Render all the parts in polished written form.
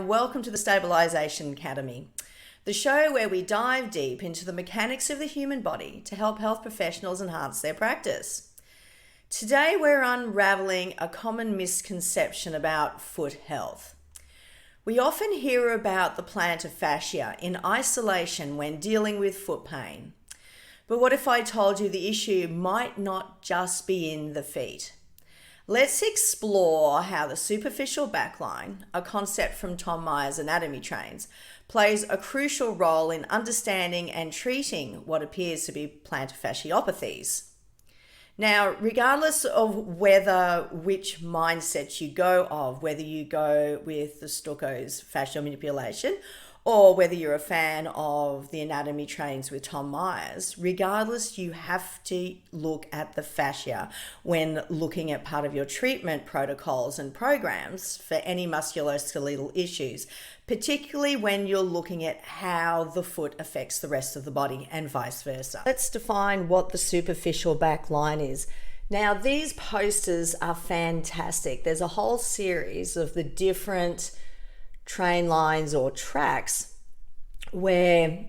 and welcome to the Stabilisation Academy, the show where we dive deep into the mechanics of the human body to help health professionals enhance their practice. Today we're unravelling a common misconception about foot health. We often hear about the plantar fascia in isolation when dealing with foot pain. But what if I told you the issue might not just be in the feet? Let's explore how the superficial backline, a concept from Tom Myers Anatomy Trains, plays a crucial role in understanding and treating what appears to be plantar fasciopathies. Now, regardless of which mindset you go of, whether you go with the Stucco's fascial manipulation or whether you're a fan of the anatomy trains with Tom Myers, regardless, you have to look at the fascia when looking at part of your treatment protocols and programs for any musculoskeletal issues, particularly when you're looking at how the foot affects the rest of the body and vice versa. Let's define what the superficial back line is. Now, these posters are fantastic. There's a whole series of the different train lines or tracks where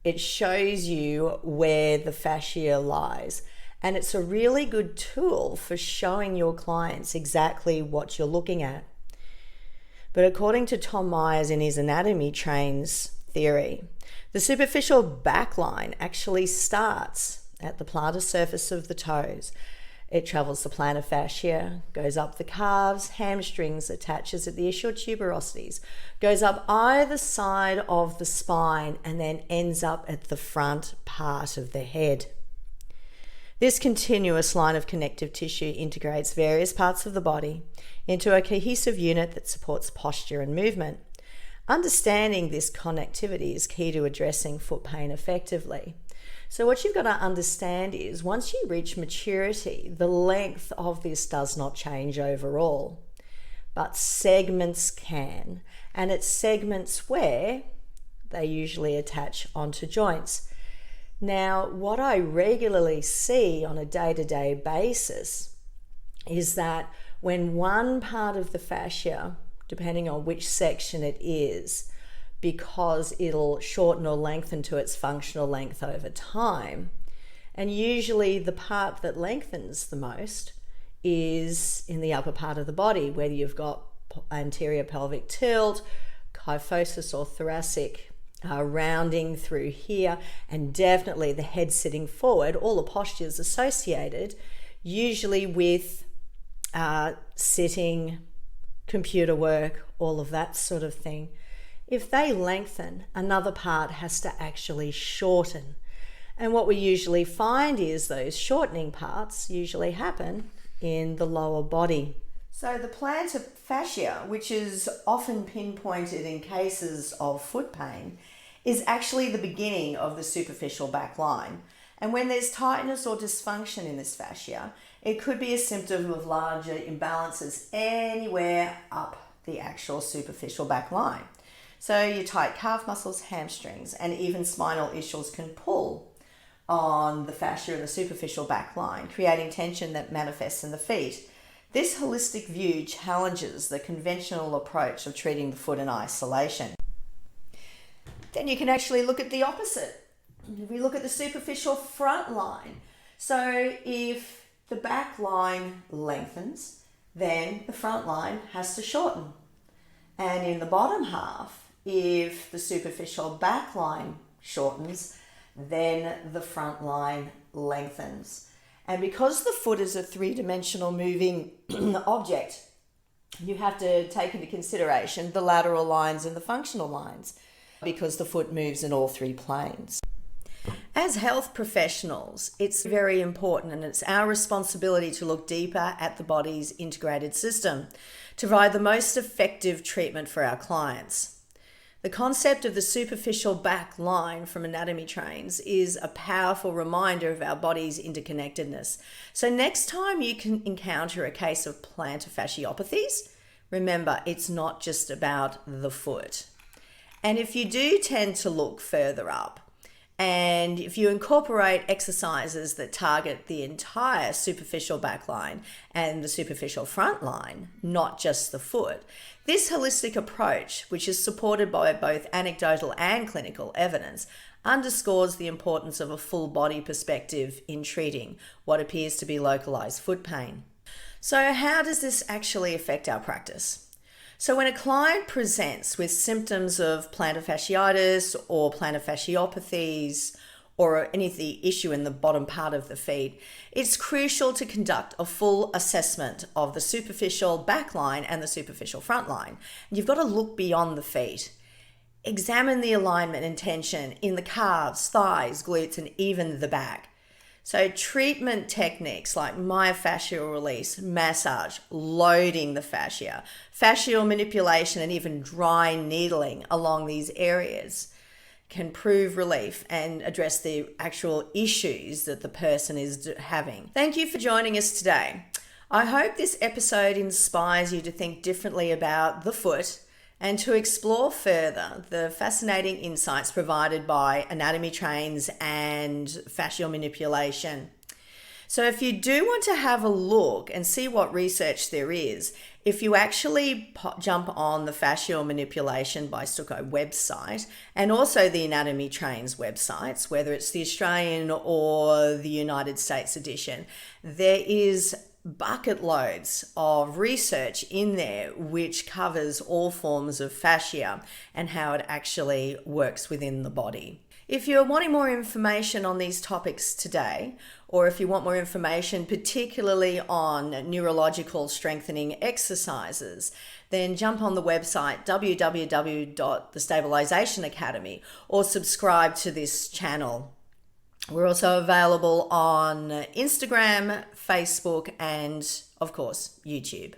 it shows you where the fascia lies, and it's a really good tool for showing your clients exactly what you're looking at. But according to Tom Myers in his anatomy trains theory, the superficial back line actually starts at the plantar surface of the toes. It travels the plantar fascia, goes up the calves, hamstrings, attaches at the ischial tuberosities, goes up either side of the spine, and then ends up at the front part of the head. This continuous line of connective tissue integrates various parts of the body into a cohesive unit that supports posture and movement. Understanding this connectivity is key to addressing foot pain effectively. So what you've got to understand is once you reach maturity, the length of this does not change overall, but segments can, and it's segments where they usually attach onto joints. Now, what I regularly see on a day-to-day basis is that when one part of the fascia, depending on which section it is, because it'll shorten or lengthen to its functional length over time. And usually the part that lengthens the most is in the upper part of the body, whether you've got anterior pelvic tilt, kyphosis or thoracic rounding through here, and definitely the head sitting forward, all the postures associated, usually with sitting, computer work, all of that sort of thing. If they lengthen, another part has to actually shorten. And what we usually find is those shortening parts usually happen in the lower body. So the plantar fascia, which is often pinpointed in cases of foot pain, is actually the beginning of the superficial back line. And when there's tightness or dysfunction in this fascia, it could be a symptom of larger imbalances anywhere up the actual superficial back line. So your tight calf muscles, hamstrings, and even spinal ischials can pull on the fascia and the superficial back line, creating tension that manifests in the feet. This holistic view challenges the conventional approach of treating the foot in isolation. Then you can actually look at the opposite. We look at the superficial front line. So if the back line lengthens, then the front line has to shorten. And in the bottom half, if the superficial back line shortens, then the front line lengthens. And because the foot is a three-dimensional moving object, you have to take into consideration the lateral lines and the functional lines because the foot moves in all three planes. As health professionals, it's very important and it's our responsibility to look deeper at the body's integrated system to provide the most effective treatment for our clients. The concept of the superficial back line from anatomy trains is a powerful reminder of our body's interconnectedness. So next time you can encounter a case of plantar fasciopathies, remember it's not just about the foot. And if you do tend to look further up And if you incorporate exercises that target the entire superficial back line and the superficial front line, not just the foot, this holistic approach, which is supported by both anecdotal and clinical evidence, underscores the importance of a full body perspective in treating what appears to be localized foot pain. So how does this actually affect our practice? So when a client presents with symptoms of plantar fasciitis or plantar fasciopathies or any of the issue in the bottom part of the feet, it's crucial to conduct a full assessment of the superficial back line and the superficial front line. You've got to look beyond the feet. Examine the alignment and tension in the calves, thighs, glutes, and even the back. So treatment techniques like myofascial release, massage, loading the fascia, fascial manipulation, and even dry needling along these areas can prove relief and address the actual issues that the person is having. Thank you for joining us today. I hope this episode inspires you to think differently about the foot and to explore further the fascinating insights provided by anatomy trains and fascial manipulation. So if you do want to have a look and see what research there is, if you actually jump on the Fascial Manipulation by Stucco website and also the Anatomy Trains websites, whether it's the Australian or the United States edition, there is bucket loads of research in there which covers all forms of fascia and how it actually works within the body. If you're wanting more information on these topics today, or if you want more information particularly on neurological strengthening exercises, then jump on the website www.thestabilization academy or subscribe to this channel. We're also available on Instagram, Facebook, and of course, YouTube.